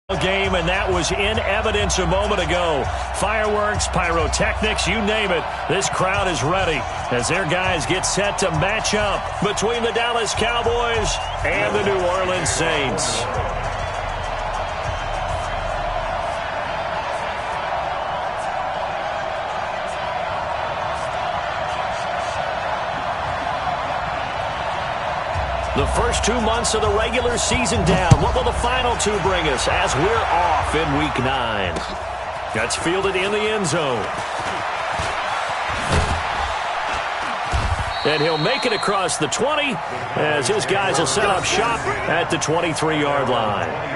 Game, and that was in evidence a moment ago. Fireworks, pyrotechnics, you name it. This crowd is ready as their guys get set to match up between the Dallas Cowboys and the New Orleans Saints. The first 2 months of the regular season down. What will the final two bring us as we're off in Week 9? That's fielded in the end zone. And he'll make it across the 20 as his guys will set up shop at the 23-yard line.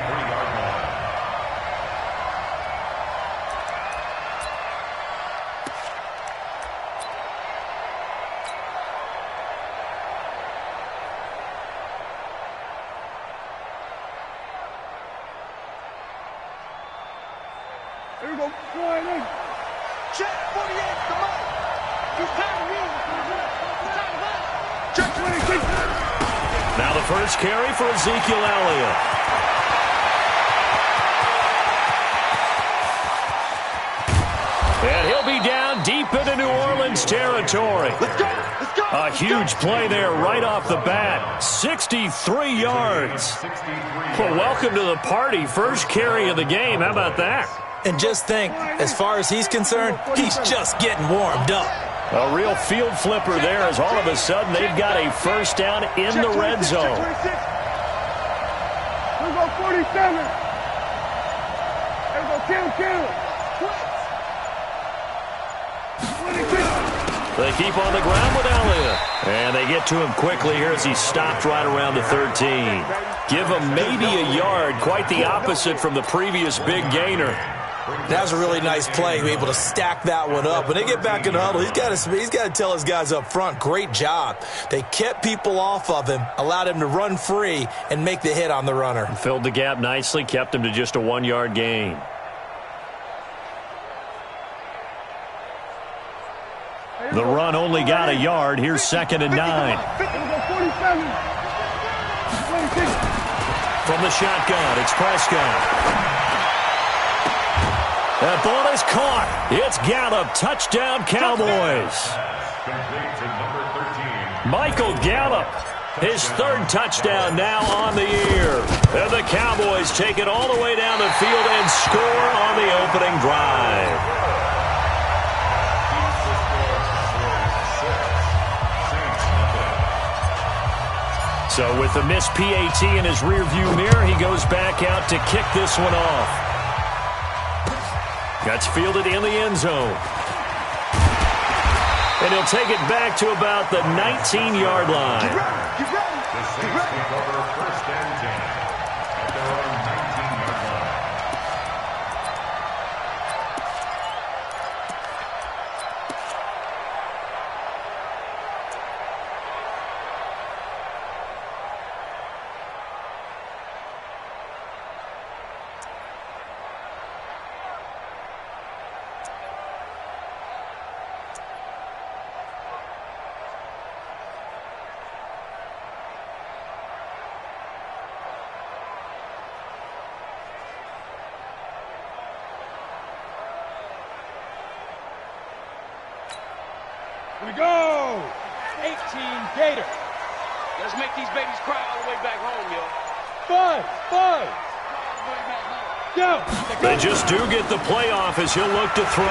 Here we go. Flying in. Check 48. Come on. It's time to win. It's time to win. Check 26. Now the first carry for Ezekiel Elliott. And he'll be down deep into New Orleans territory. Let's go. Let's go. A huge play there right off the bat. 63 yards. Well, welcome to the party. First carry of the game. How about that? And just think, as far as he's concerned, he's just getting warmed up. A real field flipper there as all of a sudden they've got a first down in the red zone. Here we go, 47. Here we go, kill. 26. They keep on the ground with Elliott. And they get to him quickly here as he stopped right around the 13. Give him maybe a yard, quite the opposite from the previous big gainer. That was a really nice play, able to stack that one up. When they get back in the huddle, he's got to tell his guys up front, great job. They kept people off of him, allowed him to run free and make the hit on the runner. Filled the gap nicely, kept him to just a 1-yard gain. The run only got a yard. Here's 2nd and 9. From the shotgun, it's Prescott. That ball is caught. It's Gallup. Touchdown, Cowboys. Michael Gallup, his 3rd touchdown now on the year. And the Cowboys take it all the way down the field and score on the opening drive. So with the missed PAT in his rearview mirror, he goes back out to kick this one off. That's fielded in the end zone. And he'll take it back to about the 19-yard line. Get ready. First and 10. At their own 19-yard line. Here we go! 18 Gator. Let's make these babies cry all the way back home, yo. 5. Go! They just do get the playoff as he'll look to throw.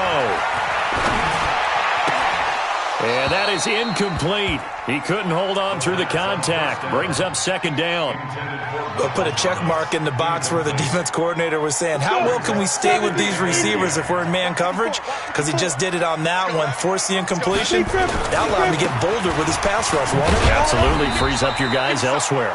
And that is incomplete. He couldn't hold on through the contact. Brings up 2nd down. We'll put a check mark in the box where the defense coordinator was saying, how well can we stay with these receivers if we're in man coverage? Because he just did it on that one, forced the incompletion. That allowed him to get bolder with his pass rush, won't it? Absolutely frees up your guys elsewhere.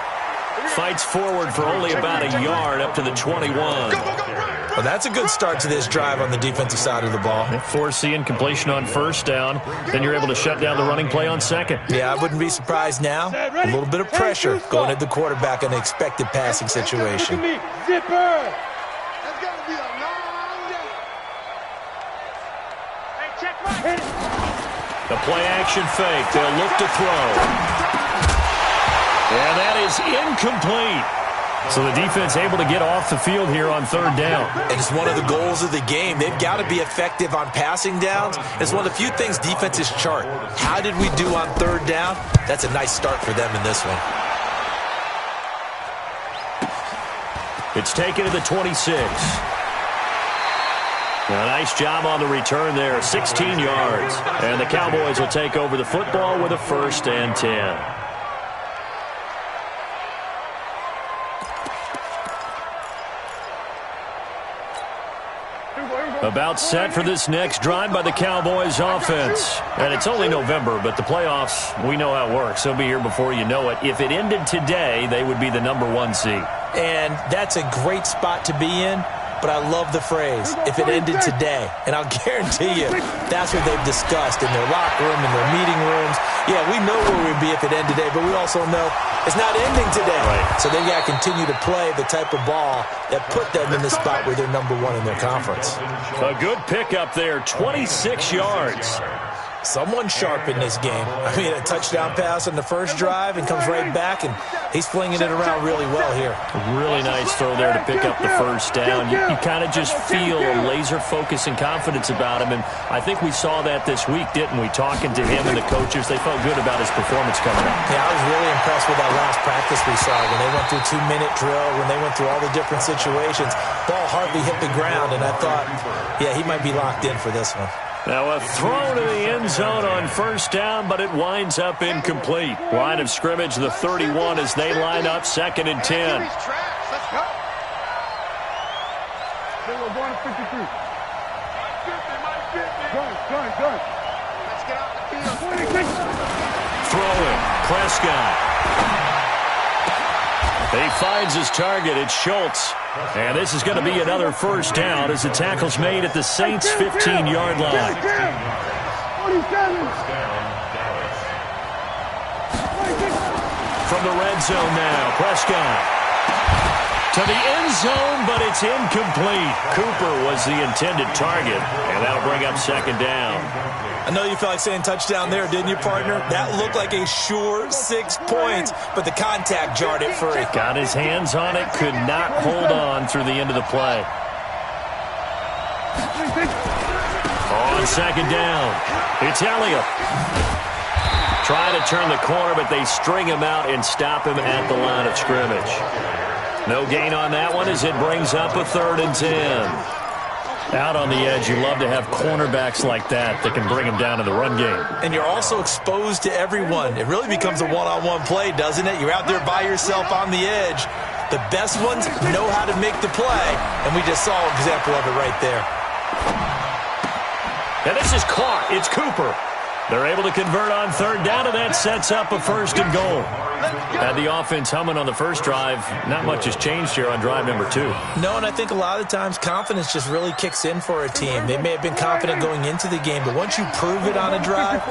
Fights forward for only about a yard up to the 21. Well, that's a good start to this drive on the defensive side of the ball. Force the incompletion on 1st down. Then you're able to shut down the running play on 2nd. Yeah, I wouldn't be surprised now. A little bit of pressure going at the quarterback in an expected passing situation. Zipper! That's going to be a long day. Hey, check right. The play-action fake. They'll look to throw. And that is incomplete. So the defense able to get off the field here on third down. And it's one of the goals of the game. They've got to be effective on passing downs. It's one of the few things defenses chart. How did we do on third down? That's a nice start for them in this one. It's taken to the 26. A nice job on the return there, 16 yards. And the Cowboys will take over the football with a 1st and 10. About set for this next drive by the Cowboys offense. And it's only November, but the playoffs, we know how it works. They'll be here before you know it. If it ended today, they would be the #1 seed. And that's a great spot to be in, but I love the phrase, if it ended today. And I'll guarantee you, that's what they've discussed in their locker room, in their meeting rooms. Yeah, we know where we'd be if it ended today, but we also know it's not ending today. Right. So they've got to continue to play the type of ball that put them in the spot where they're #1 in their conference. A good pickup there, 26 yards. Someone sharp in this game. I mean, a touchdown pass on the first drive and comes right back, and he's flinging it around really well here. Really nice throw there to pick up the first down. You kind of just feel a laser focus and confidence about him, and I think we saw that this week, didn't we? Talking to him and the coaches, they felt good about his performance coming up. Yeah, I was really impressed with that last practice we saw when they went through 2-minute drill, when they went through all the different situations. Ball hardly hit the ground, and I thought, yeah, he might be locked in for this one. Now a throw to the end zone on first down, but it winds up incomplete. Line of scrimmage, the 31 as they line up 2nd and 10. Let's go. We're going to 53. Good. Let's get out the field. Throwing, Prescott. He finds his target. It's Schultz. And this is going to be another first down as the tackle's made at the Saints' 15-yard line. From the red zone now, Prescott. To the end zone, but it's incomplete. Cooper was the intended target, and that'll bring up 2nd down. I know you felt like saying touchdown there, didn't you, partner? That looked like a sure 6 points, but the contact jarred it free. Got his hands on it, could not hold on through the end of the play. On 2nd down, it's Elliott. Trying to turn the corner, but they string him out and stop him at the line of scrimmage. No gain on that one as it brings up a 3rd and 10. Out on the edge, you love to have cornerbacks like that can bring them down to the run game. And you're also exposed to everyone. It really becomes a one-on-one play, doesn't it? You're out there by yourself on the edge. The best ones know how to make the play, and we just saw an example of it right there. And this is caught. It's Cooper. They're able to convert on 3rd down, and that sets up a 1st and goal. Had the offense humming on the first drive. Not much has changed here on drive number 2. No, and I think a lot of the times confidence just really kicks in for a team. They may have been confident going into the game, but once you prove it on a drive,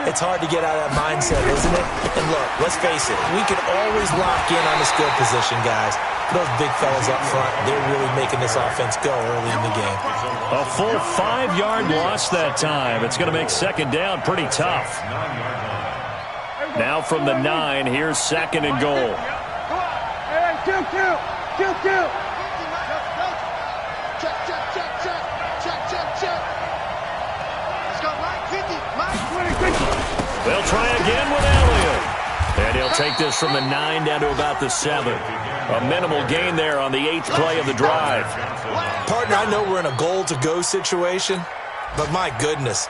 it's hard to get out of that mindset, isn't it? And look, let's face it, we can always lock in on the skill position, guys. Those big fellas up front, they're really making this offense go early in the game. A full 5-yard loss that time. It's going to make 2nd down pretty tough. Now from the 9, here's 2nd and goal. Hey, kill. Check. Let's go, Mike 50. They'll try again with Elliott. And he'll take this from the 9 down to about the 7. A minimal gain there on the 8th play of the drive. Partner, I know we're in a goal-to-go situation, but my goodness,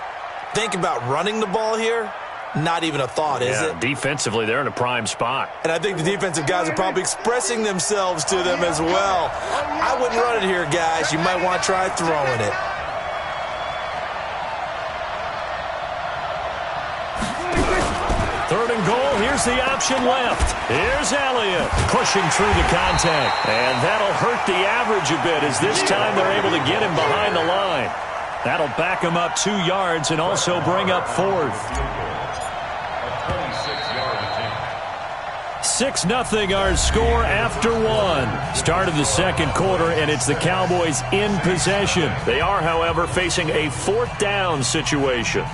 think about running the ball here. Not even a thought, is it? Defensively, they're in a prime spot. And I think the defensive guys are probably expressing themselves to them as well. I wouldn't run it here, guys. You might want to try throwing it. Third and goal, here's the option left. Here's Elliott pushing through the contact. And that'll hurt the average a bit as this time they're able to get him behind the line. That'll back him up 2 yards and also bring up 4th. 6-0 our score after 1. Start of the 2nd quarter, and it's the Cowboys in possession. They are, however, facing a 4th down situation.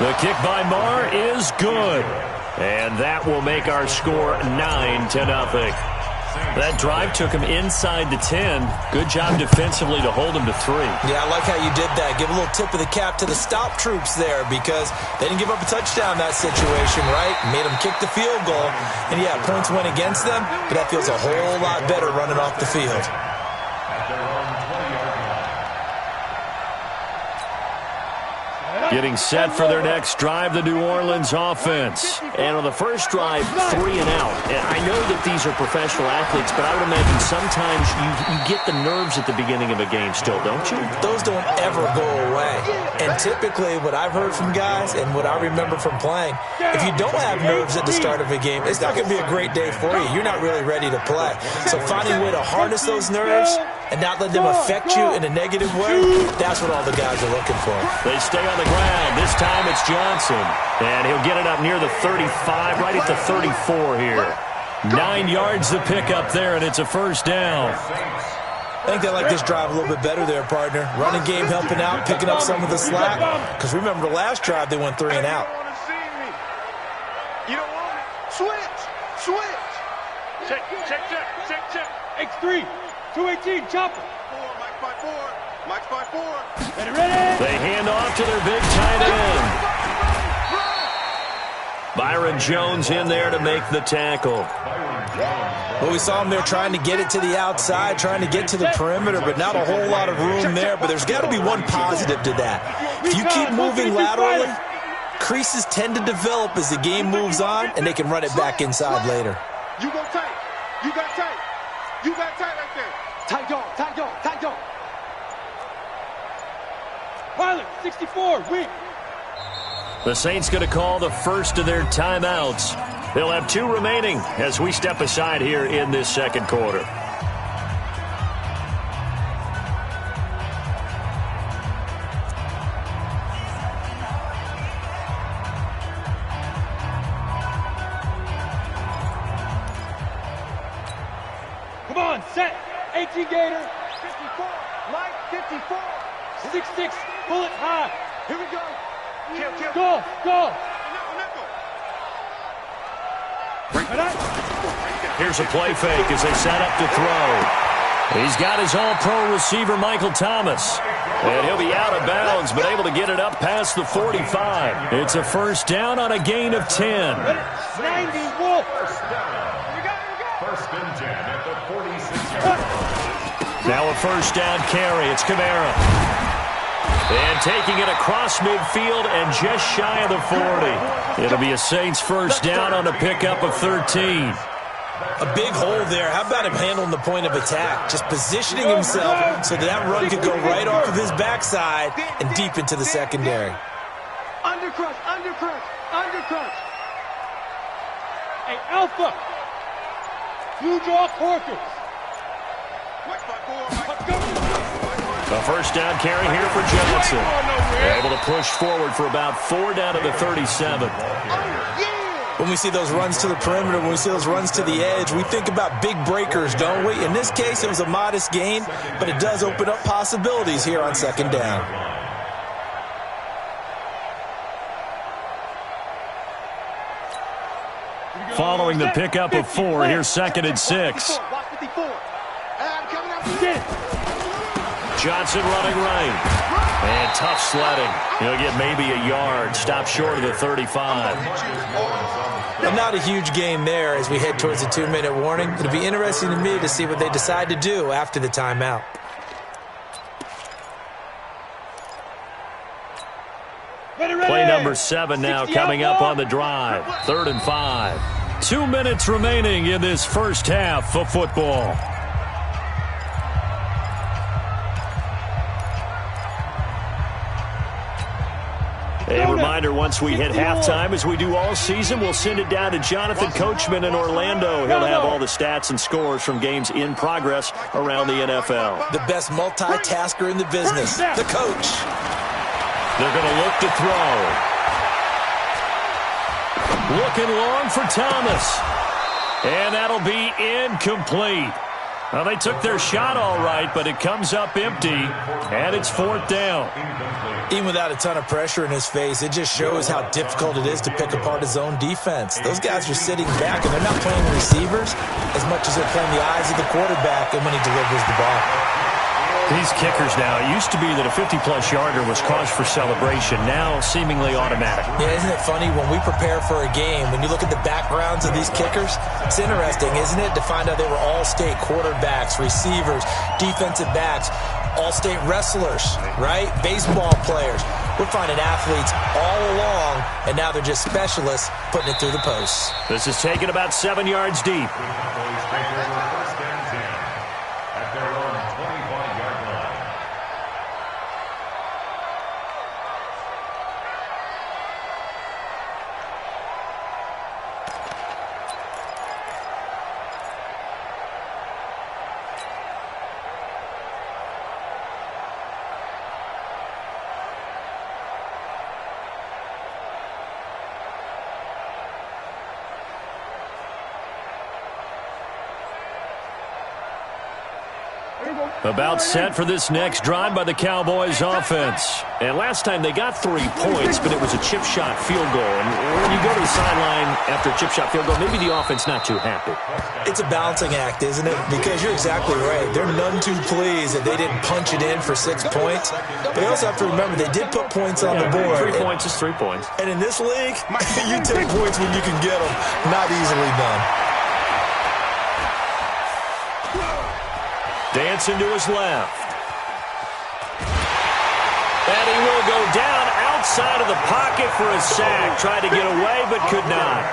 The kick by Marr is good. And that will make our score 9-0. That drive took him inside the 10. Good job defensively to hold him to 3. Yeah, I like how you did that. Give a little tip of the cap to the stop troops there because they didn't give up a touchdown in that situation, right? Made them kick the field goal. And, yeah, points went against them, but that feels a whole lot better running off the field. Getting set for their next drive, the New Orleans offense. And on the first drive, 3 and out. And I know that these are professional athletes, but I would imagine sometimes you get the nerves at the beginning of a game still, don't you? Those don't ever go away. And typically what I've heard from guys and what I remember from playing, if you don't have nerves at the start of a game, it's not going to be a great day for you. You're not really ready to play. So finding a way to harness those nerves and not let them affect you in a negative way, that's what all the guys are looking for. They stay on the ground. This time it's Johnson. And he'll get it up near the 35, right at the 34 here. 9 yards to pick up there, and it's a first down. I think they like this drive a little bit better there, partner. Running game helping out, picking up some of the slack. Because remember the last drive, they went 3 and out. You don't want it. Switch. Check. X3. 218. Chopper. Mike's by 4. Ready. They hand off to their big tight end. Byron Jones in there to make the tackle. Well, we saw him there trying to get it to the outside, trying to get to the perimeter, but not a whole lot of room there. But there's got to be one positive to that. If you keep moving laterally, creases tend to develop as the game moves on, and they can run it back inside later. You go tight. You got tight. You got tight right there. Tight dog. Pilot, 64, weak. The Saints going to call the first of their timeouts. They'll have 2 remaining as we step aside here in this second quarter. Come on, set. 18 Gator. 54. Mike, 54. 6-6. Bullet high. Here we go. Go. Here's a play fake as they set up to throw. He's got his all-pro receiver, Michael Thomas. And he'll be out of bounds, but able to get it up past the 45. It's a first down on a gain of 10. 90 Wolf. First and 10 at the 46. Now a first down carry. It's Kamara. And taking it across midfield and just shy of the 40. It'll be a Saints first down on a pickup of 13. A big hole there. How about him handling the point of attack? Just positioning himself so that run could go right off of his backside and deep into the secondary. Undercrush. Hey, Alpha. Blue draw Corkers. A first down carry here for Johnson. They're able to push forward for about 4 down to the 37. When we see those runs to the perimeter, when we see those runs to the edge, we think about big breakers, don't we? In this case, it was a modest gain, but it does open up possibilities here on second down. Following the pickup of 4, here's 2nd and 6. Johnson running right. And tough sledding. He'll get maybe a yard. Stop short of the 35. But not a huge gain there as we head towards the 2-minute warning. It'll be interesting to me to see what they decide to do after the timeout. Play number 7 now coming up on the drive. 3rd and 5. 2 minutes remaining in this first half of football. A reminder, once we hit halftime, as we do all season, we'll send it down to Jonathan Coachman in Orlando. He'll have all the stats and scores from games in progress around the NFL. The best multitasker in the business, the coach. They're going to look to throw. Looking long for Thomas. And that'll be incomplete. Well, they took their shot all right, but it comes up empty, and it's 4th down. Even without a ton of pressure in his face, it just shows how difficult it is to pick apart his own defense. Those guys are sitting back, and they're not playing receivers as much as they're playing the eyes of the quarterback and when he delivers the ball. These kickers now, it used to be that a 50-plus yarder was cause for celebration, now seemingly automatic. Yeah, isn't it funny when we prepare for a game, when you look at the backgrounds of these kickers, it's interesting, isn't it, to find out they were all-state quarterbacks, receivers, defensive backs, all-state wrestlers, right? Baseball players. We're finding athletes all along, and now they're just specialists putting it through the posts. This is taken about 7 yards deep. About set for this next drive by the Cowboys offense. And last time they got 3 points, but it was a chip shot field goal. And when you go to the sideline after a chip shot field goal, maybe the offense not too happy. It's a balancing act, isn't it? Because you're exactly right. They're none too pleased that they didn't punch it in for 6 points. But you also have to remember they did put points on the board. 3 points is 3 points. And in this league, you take points when you can get them. Not easily done. Dancing to his left. And he will go down outside of the pocket for a sack. Tried to get away, but could not.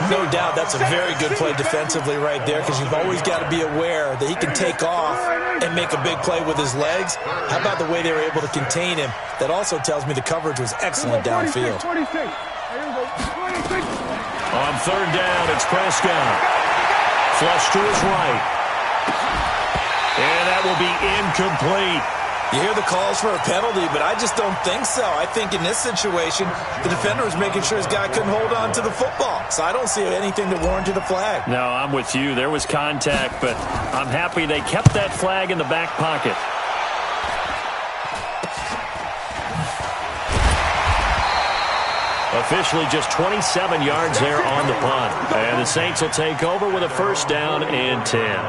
No doubt that's a very good play defensively right there, because you've always got to be aware that he can take off and make a big play with his legs. How about the way they were able to contain him? That also tells me the coverage was excellent downfield. On 3rd down, it's Prescott. Flush to his right. And that will be incomplete. You hear the calls for a penalty, but I just don't think so. I think in this situation, the defender was making sure his guy couldn't hold on to the football. So I don't see anything that warranted a flag. No, I'm with you. There was contact, but I'm happy they kept that flag in the back pocket. Officially just 27 yards there on the punt. And the Saints will take over with a 1st down and 10.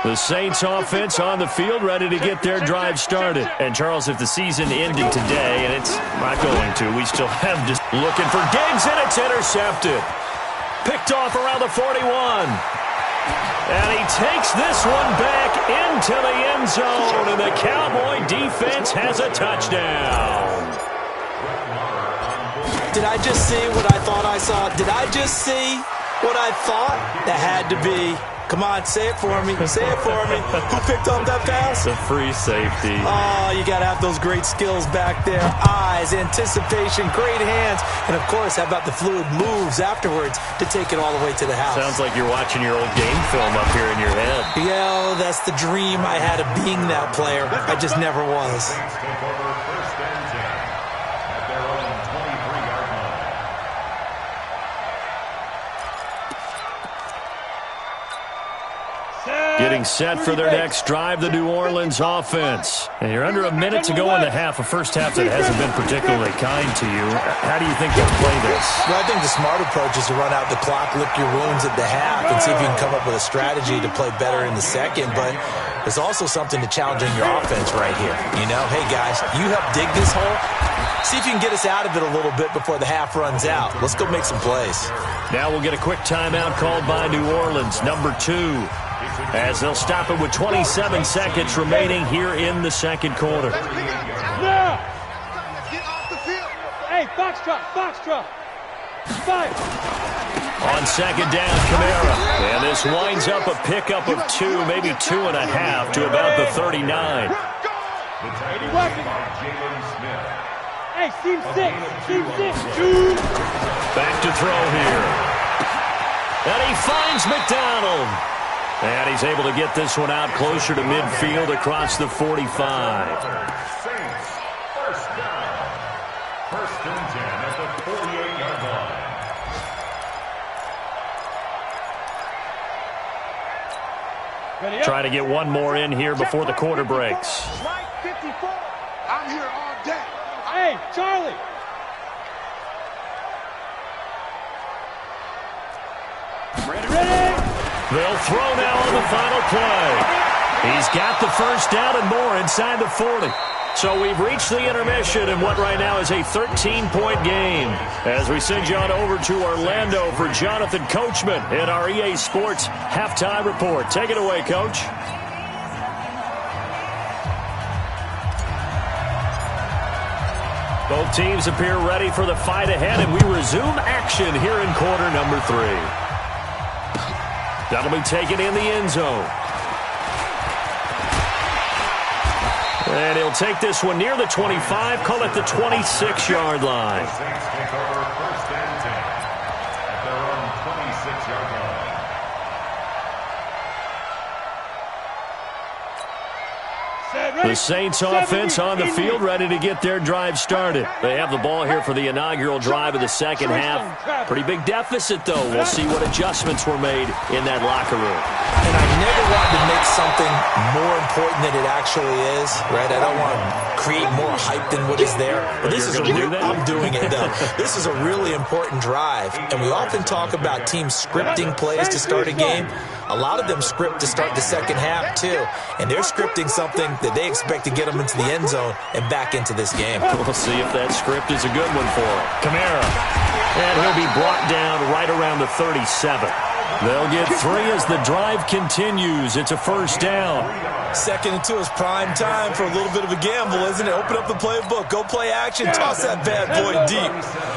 The Saints offense on the field, ready to get their drive started. And, Charles, if the season ended today, and it's not going to, we still have just looking for Diggs, and it's intercepted. Picked off around the 41. And he takes this one back into the end zone, and the Cowboy defense has a touchdown. Did I just see what I thought I saw? Did I just see what I thought? That had to be. Come on, say it for me. Say it for me. Who picked up that pass? The free safety. Oh, you got to have those great skills back there. Eyes, anticipation, great hands. And, of course, how about the fluid moves afterwards to take it all the way to the house? Sounds like you're watching your old game film up here in your head. Yeah, that's the dream I had of being that player. I just never was. Getting set for their next drive, the New Orleans offense. And you're under a minute to go in the half, a first half that hasn't been particularly kind to you. How do you think they'll play this? Well, I think the smart approach is to run out the clock, lick your wounds at the half, and see if you can come up with a strategy to play better in the second. But there's also something to challenging your offense right here. You know, hey, guys, you help dig this hole. See if you can get us out of it a little bit before the half runs out. Let's go make some plays. Now we'll get a quick timeout called by New Orleans, number 2. As they'll stop it with 27 seconds remaining here in the second quarter. Now! Hey, foxtrot! 5! On 2nd down, Kamara. And this winds up a pickup of 2, maybe 2.5 to about the 39. Hey, seam 6! Back to throw here. And he finds McDonald. And he's able to get this one out closer to midfield across the 45. Saints, 1st down. 1st and 10 at the 48-yard line. Try to get one more in here before the quarter breaks. Right 54. I'm here all day. Hey, Charlie. Ready? They'll throw now on the final play. He's got the first down and more inside the 40. So we've reached the intermission in what right now is a 13-point game. As we send you on over to Orlando for Jonathan Coachman in our EA Sports Halftime Report. Take it away, Coach. Both teams appear ready for the fight ahead, and we resume action here in quarter number 3. That'll be taken in the end zone. And he'll take this one near the 25, call it the 26-yard line. Saints take over first and 10 at their own 26-yard line. The Saints offense on the field, ready to get their drive started. They have the ball here for the inaugural drive of the second half. Pretty big deficit, though. We'll see what adjustments were made in that locker room. And I never wanted to make something more important than it actually is, right? I don't want to create more hype than what is there. But this is I'm doing it, though. This is a really important drive. And we often talk about teams scripting plays to start a game. A lot of them script to start the second half, too. And they're scripting something that they expect to get them into the end zone and back into this game. We'll see if that script is a good one for him. Kamara. And he'll be brought down right around the 37. They'll get 3 as the drive continues. It's a first down. 2nd and 2 is prime time for a little bit of a gamble, isn't it? Open up the playbook, go play action, toss that bad boy deep.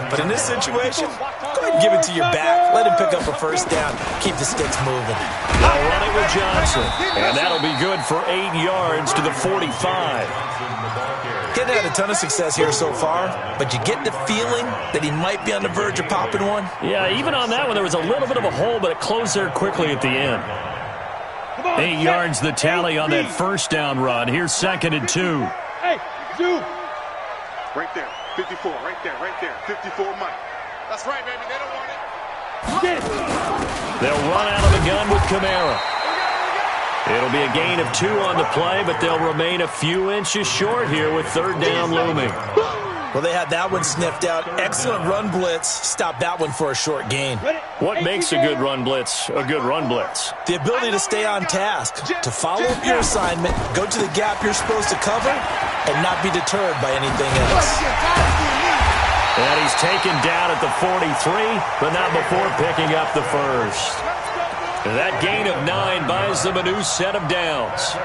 But in this situation, go ahead and give it to your back. Let him pick up a first down. Keep the sticks moving. They'll run it with Johnson. And that'll be good for 8 yards to the 45. He hasn't had a ton of success here so far, but you get the feeling that he might be on the verge of popping one. Yeah, even on that one, there was a little bit of a hole, but it closed there quickly at the end. 8 yards the tally on that first down run. Here's 2nd and 2. Hey, dude. Right there. 54. Right there. 54 Mike. That's right, baby. They don't want it. Get it. They'll run out of the gun with Kamara. It'll be a gain of 2 on the play, but they'll remain a few inches short here with 3rd down looming. Well, they had that one sniffed out. Excellent run blitz. Stop that one for a short gain. What makes a good run blitz a good run blitz? The ability to stay on task, to follow up your assignment, go to the gap you're supposed to cover, and not be deterred by anything else. And he's taken down at the 43, but not before picking up the first. That gain of 9 buys them a new set of downs.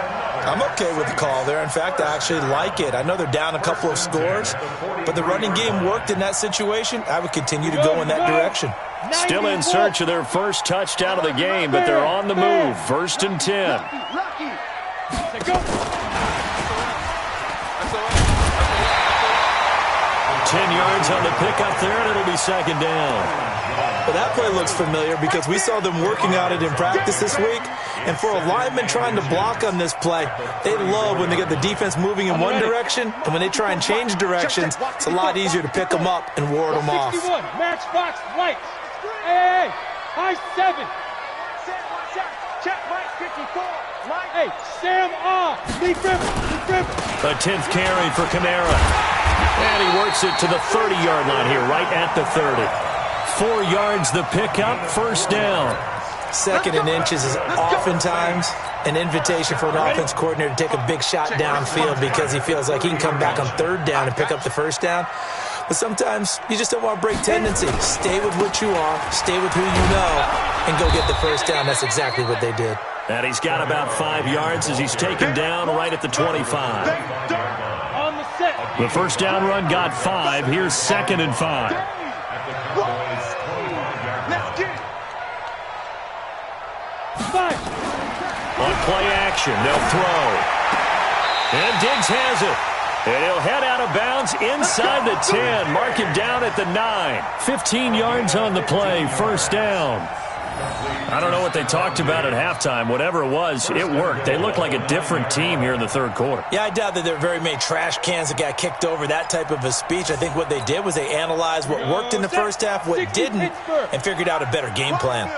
I'm okay with the call there. In fact, I actually like it. I know they're down a couple of scores, but the running game worked in that situation. I would continue to go in that direction. Still in search of their first touchdown of the game, but they're on the move. 1st and 10. 10 yards on the pickup there, and it'll be 2nd down. Well, that play looks familiar because we saw them working on it in practice this week. And for a lineman trying to block on this play, they love when they get the defense moving in one direction. And when they try and change directions, it's a lot easier to pick them up and ward them off. 61, matchbox right. Hey, high 7. Check right 54. Hey, Sam lead rim. A 10th carry for Kamara. And he works it to the 30-yard line here, right at the 30. 4 yards the pickup, 1st down. 2nd and inches is oftentimes an invitation for an offense coordinator to take a big shot downfield because he feels like he can come back on 3rd down and pick up the first down. But sometimes you just don't want to break tendency. Stay with what you are, stay with who you know, and go get the first down. That's exactly what they did. And he's got about 5 yards as he's taken down right at the 25. On the set. The first down run got 5. Here's 2nd and 5. Let's get it. 5. On play action, they'll throw. And Diggs has it. And he'll head out of bounds inside the 10. Mark him down at the 9. 15 yards on the play, 1st down. I don't know what they talked about at halftime. Whatever it was, it worked. They look like a different team here in the 3rd quarter. Yeah, I doubt that there are very many trash cans that got kicked over, that type of a speech. I think what they did was they analyzed what worked in the first half, what didn't, and figured out a better game plan.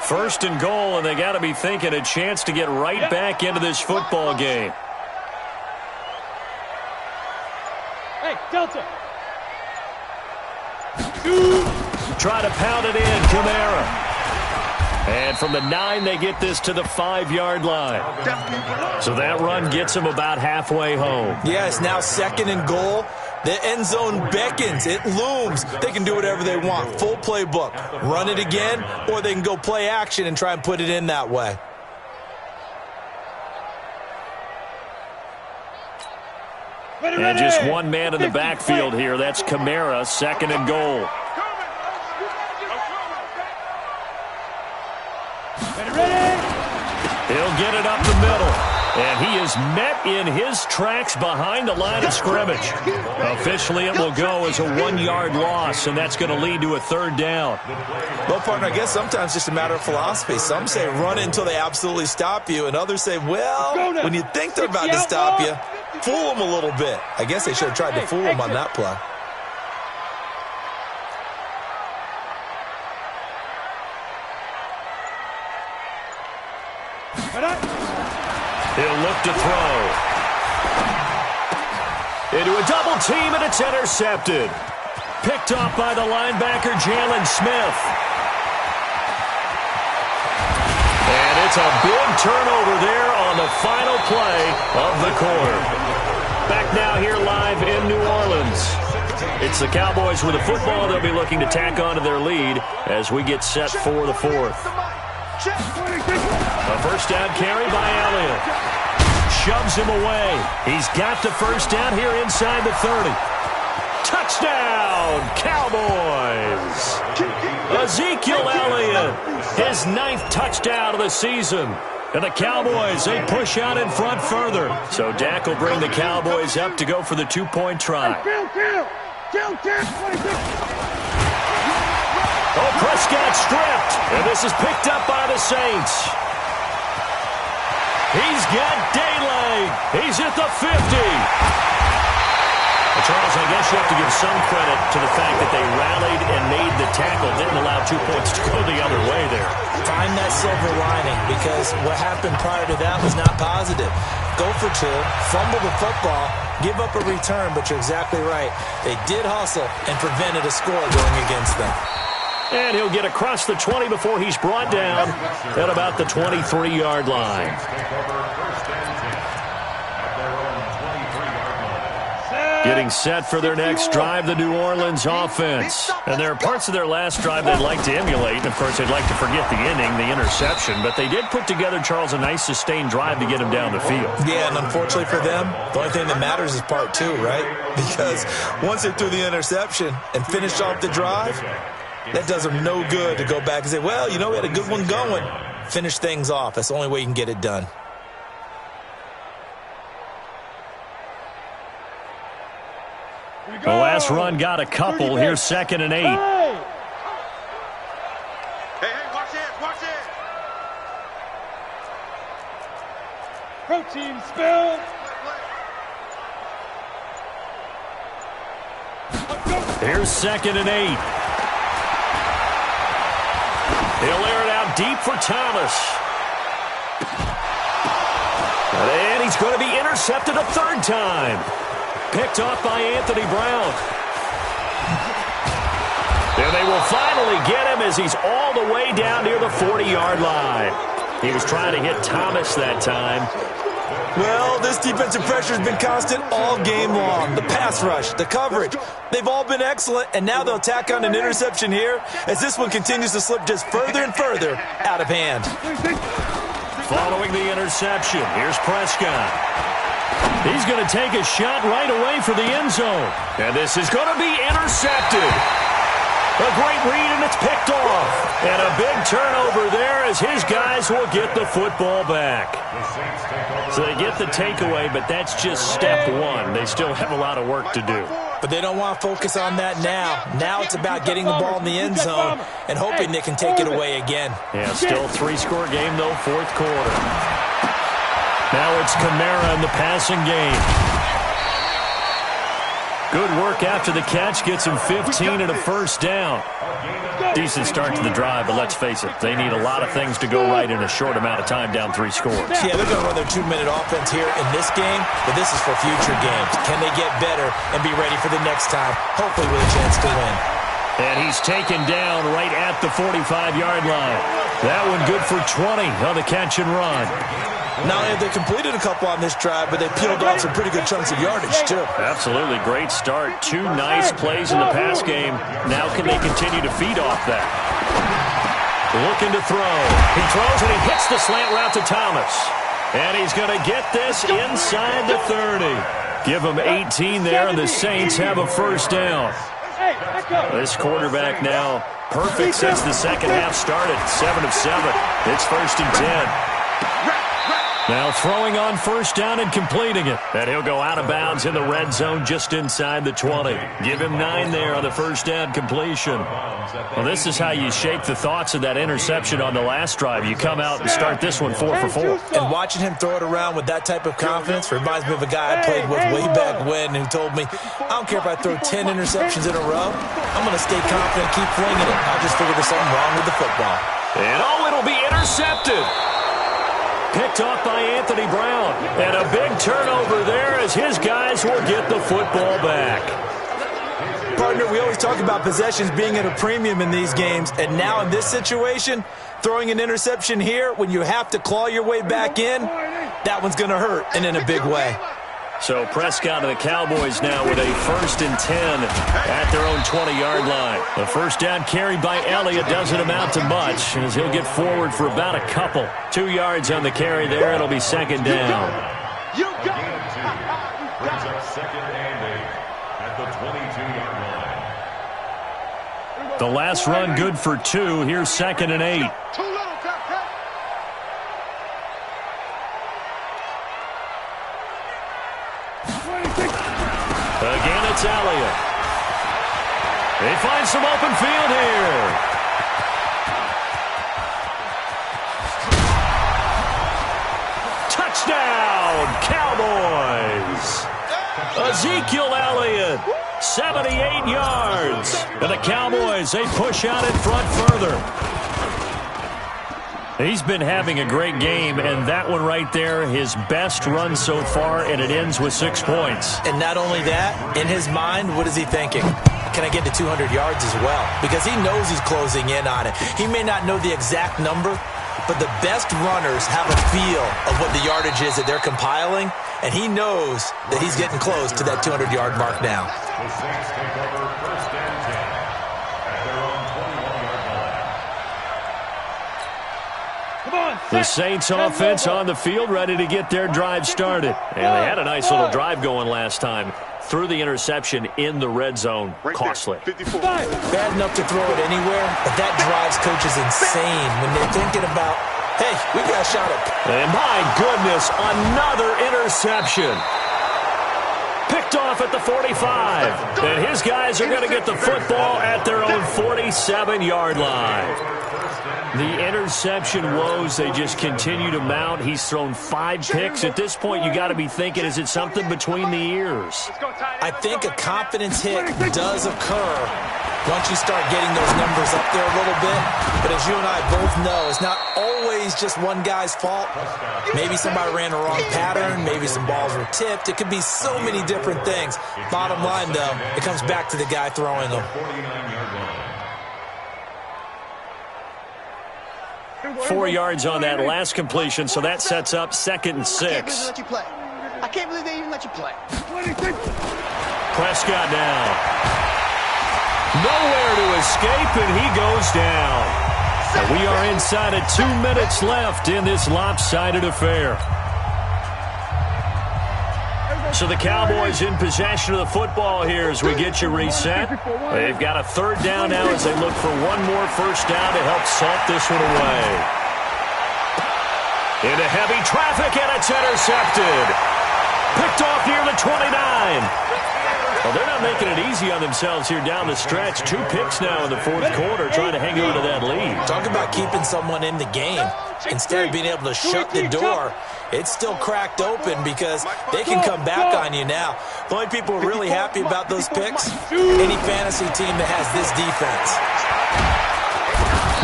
First and goal, and they got to be thinking a chance to get right back into this football game. Hey, Delta. Try to pound it in, Kamara. And from the 9, they get this to the 5-yard line. So that run gets them about halfway home. Yes, now second and goal. The end zone beckons. It looms. They can do whatever they want. Full playbook. Run it again, or they can go play action and try and put it in that way. And just one man in the backfield here. That's Kamara, second and goal. He'll get it up the middle. And he is met in his tracks behind the line of scrimmage. Officially, it will go as a 1-yard loss, and that's going to lead to a 3rd down. Well, partner, I guess sometimes it's just a matter of philosophy. Some say run until they absolutely stop you, and others say, well, when you think they're about to stop you, fool them a little bit. I guess they should have tried to fool them on that play. He'll look to throw. Into a double team, and it's intercepted. Picked off by the linebacker, Jalen Smith. And it's a big turnover there on the final play of the quarter. Back now here live in New Orleans. It's the Cowboys with the football. They'll be looking to tack on to their lead as we get set for the 4th. A first down carry by Elliott. Shoves him away. He's got the first down here inside the 30. Touchdown, Cowboys! Ezekiel Elliott, his 9th touchdown of the season. And the Cowboys, they push out in front further. So Dak will bring the Cowboys up to go for the 2-point try. Oh, Prescott stripped, and this is picked up by the Saints. He's got daylight. He's at the 50. Well, Charles, I guess you have to give some credit to the fact that they rallied and made the tackle, didn't allow 2 points to go the other way there. Find that silver lining, because what happened prior to that was not positive. Go for 2, fumble the football, give up a return, but you're exactly right. They did hustle and prevented a score going against them. And he'll get across the 20 before he's brought down at about the 23-yard line. Getting set for their next drive, the New Orleans offense. And there are parts of their last drive they'd like to emulate. And, of course, they'd like to forget the inning, the interception. But they did put together, Charles, a nice sustained drive to get him down the field. Yeah, and unfortunately for them, the only thing that matters is part 2, right? Because once they threw the interception and finished off the drive, that does them no good to go back and say, well, you know, we had a good one going. Finish things off. That's the only way you can get it done. The last run got a couple. Here's 2nd and 8. Hey, watch it. Protein spill. Here's 2nd and 8. He'll air it out deep for Thomas. And he's going to be intercepted a 3rd time. Picked off by Anthony Brown. And they will finally get him as he's all the way down near the 40-yard line. He was trying to hit Thomas that time. Well, this defensive pressure has been constant all game long. The pass rush, the coverage, they've all been excellent, and now they'll tack on an interception here as this one continues to slip just further and further out of hand. Following the interception, here's Prescott. He's going to take a shot right away for the end zone. And this is going to be intercepted. A great read, and it's picked off. And a big turnover there as his guys will get the football back. So they get the takeaway, but that's just step 1. They still have a lot of work to do. But they don't want to focus on that now. Now it's about getting the ball in the end zone and hoping they can take it away again. Yeah, still a 3-score game, though, 4th quarter. Now it's Kamara in the passing game. Good work after the catch. Gets him 15 and a first down. Decent start to the drive, but let's face it, they need a lot of things to go right in a short amount of time, down 3 scores. Yeah, they're going to run their 2-minute offense here in this game, but this is for future games. Can they get better and be ready for the next time, hopefully with a chance to win? And he's taken down right at the 45-yard line. That one good for 20 on the catch and run. Not only have they completed a couple on this drive, but they peeled off some pretty good chunks of yardage, too. Absolutely. Great start. 2 nice plays in the pass game. Now can they continue to feed off that? Looking to throw. He throws and he hits the slant route to Thomas. And he's going to get this inside the 30. Give him 18 there, and the Saints have a first down. This quarterback now perfect since the second half started. 7 of 7. It's 1st and 10. Now throwing on first down and completing it. And he'll go out of bounds in the red zone just inside the 20. Give him 9 there on the first down completion. Well, this is how you shake the thoughts of that interception on the last drive. You come out and start this one 4 for 4. And watching him throw it around with that type of confidence reminds me of a guy I played with way back when who told me, I don't care if I throw 10 interceptions in a row. I'm going to stay confident, keep flinging it. I just figured there's something wrong with the football. And it'll be intercepted. Picked off by Anthony Brown. And a big turnover there as his guys will get the football back. Partner, we always talk about possessions being at a premium in these games. And now in this situation, throwing an interception here when you have to claw your way back in, that one's going to hurt, and in a big way. So Prescott and the Cowboys now with a 1st and 10 at their own 20-yard line. The first down carried by Elliott doesn't amount to much as he'll get forward for about a couple. 2 yards on the carry there. It'll be 2nd down. Brings up 2nd and 8 at the 22-yard line. The last run good for 2. Here's 2nd and 8. Again, it's Elliott. They find some open field here. Touchdown, Cowboys. Ezekiel Elliott, 78 yards. And the Cowboys, they push out in front further. He's been having a great game, and that one right there, his best run so far, and it ends with 6 points. And not only that, in his mind, what is he thinking? Can I get to 200 yards as well? Because he knows he's closing in on it. He may not know the exact number, but the best runners have a feel of what the yardage is that they're compiling, and he knows that he's getting close to that 200-yard mark now. The Saints take over 1st and 10 at their own 21-yard line. The Saints offense on the field, ready to get their drive started. And they had a nice little drive going last time. Threw the interception in the red zone. Costly. Bad enough to throw it anywhere, but that drives coaches insane when they're thinking about, hey, we got a shot at. And my goodness, another interception. Picked off at the 45. And his guys are going to get the football at their own 47-yard line. The interception woes, they just continue to mount. He's thrown 5 picks. At this point, you got to be thinking, is it something between the ears? I think a confidence hit does occur once you start getting those numbers up there a little bit. But as you and I both know, it's not always just one guy's fault. Maybe somebody ran a wrong pattern. Maybe some balls were tipped. It could be so many different things. Bottom line, though, it comes back to the guy throwing them. 4 yards on that last completion, so that sets up 2nd and 6. I can't believe they even let you play. Prescott now. Nowhere to escape, and he goes down. We are inside of 2 minutes left in this lopsided affair. So the Cowboys in possession of the football here as we get you reset. They've got a 3rd down now as they look for one more first down to help salt this one away. Into heavy traffic, and it's intercepted. Picked off near the 29. Well, they're not making it easy on themselves here down the stretch. 2 picks now in the fourth quarter trying to hang on to that lead. Talk about keeping someone in the game. Instead of being able to shut the door, it's still cracked open because they can come back on you now. The only people who are really happy about those picks, any fantasy team that has this defense.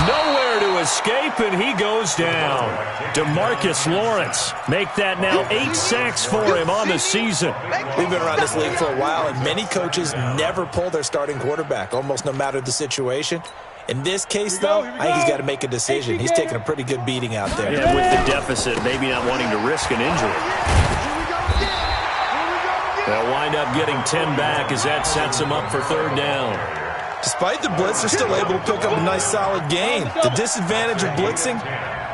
Nowhere to escape, and he goes down. DeMarcus Lawrence make that now 8 sacks for him on the season. We've been around this league for a while, and many coaches never pull their starting quarterback, almost no matter the situation. In this case, though, I think he's got to make a decision. He's taking a pretty good beating out there. Yeah, with the deficit, maybe not wanting to risk an injury. They'll wind up getting 10 back as that sets him up for third down. Despite the blitz, they're still able to pick up a nice solid gain. The disadvantage of blitzing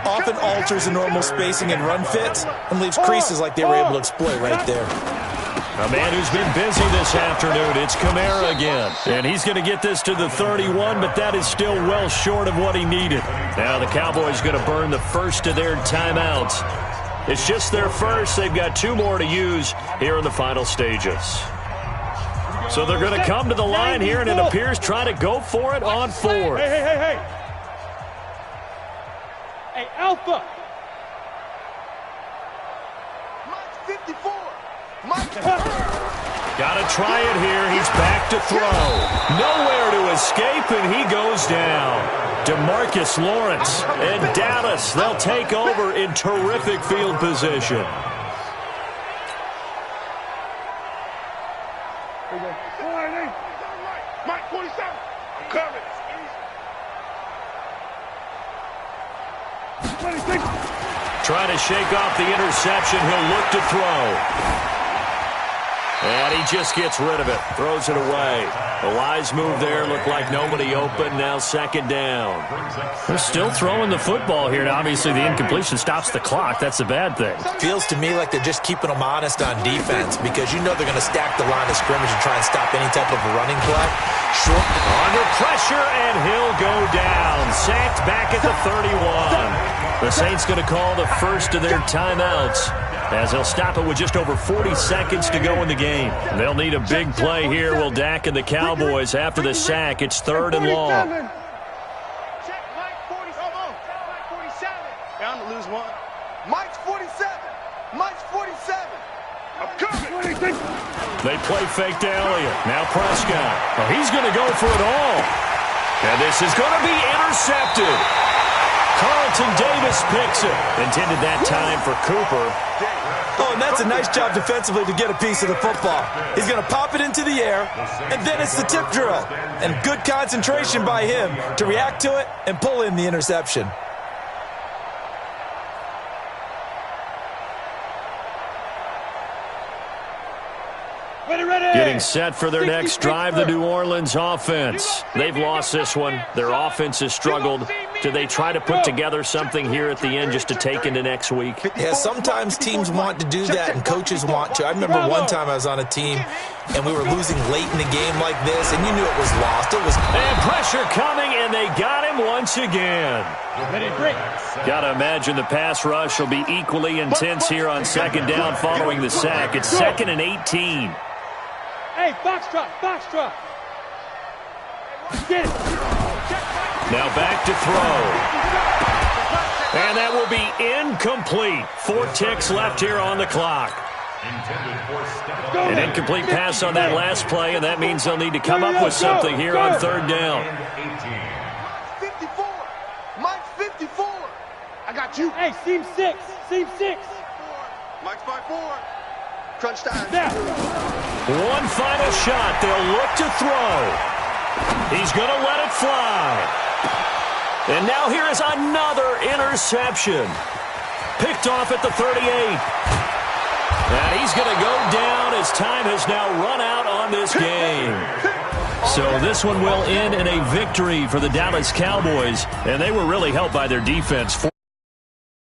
often alters the normal spacing and run fits and leaves creases like they were able to exploit right there. A man who's been busy this afternoon, it's Kamara again. And he's going to get this to the 31, but that is still well short of what he needed. Now the Cowboys going to burn the first of their timeouts. It's just their first. They've got 2 more to use here in the final stages. So they're going to come to the line here, and it appears try to go for it on 4th. Hey, Alpha. Mike's 54. Mike. Got to try it here. He's back to throw. Nowhere to escape, and he goes down. DeMarcus Lawrence and Dallas, they'll take over in terrific field position. Mike 47. I'm coming. Trying to shake off the interception. He'll look to throw. And he just gets rid of it. Throws it away. The wise move there. Looked like nobody open. Now second down. They're still throwing the football here. Now, obviously, the incompletion stops the clock. That's the bad thing. Feels to me like they're just keeping them honest on defense because you know they're going to stack the line of scrimmage and try and stop any type of a running play. Short. Under pressure, and he'll go down. Sacked back at the 31. The Saints going to call the first of their timeouts, as they'll stop it with just over 40 seconds to go in the game. They'll need a big play here. Will Dak and the Cowboys after the sack. It's 3rd and long. Check Mike 47. Come on. Check Mike 47. Bound to lose one. Mike's 47. Mike's 47. I'm coming. They play fake to Elliott. Now Prescott. Oh, he's going to go for it all. And this is going to be intercepted. Carlton Davis picks it. Intended that time for Cooper. Oh, and that's a nice job defensively to get a piece of the football. He's going to pop it into the air, and then it's the tip drill. And good concentration by him to react to it and pull in the interception. Getting set for their next drive, the New Orleans offense. They've lost this one. Their offense has struggled. Do they try to put together something here at the end just to take into next week? Yeah, sometimes teams want to do that and coaches want to. I remember one time I was on a team and we were losing late in the game like this, and you knew it was lost. It was. And pressure coming, and they got him once again. Got to imagine the pass rush will be equally intense here on second down following the sack. It's 2nd and 18. Hey, box drop. Get it. Now back to throw. And that will be incomplete. 4 ticks left here on the clock. An incomplete pass on that last play, and that means they'll need to come up with something here on 3rd down. Mike's 54. Mike's 54. I got you. Hey, seam 6. Mike's by 4. Crunch time. Now. One final shot. They'll look to throw. He's going to let it fly. And now here is another interception. Picked off at the 38. And he's going to go down as time has now run out on this game. So this one will end in a victory for the Dallas Cowboys. And they were really helped by their defense.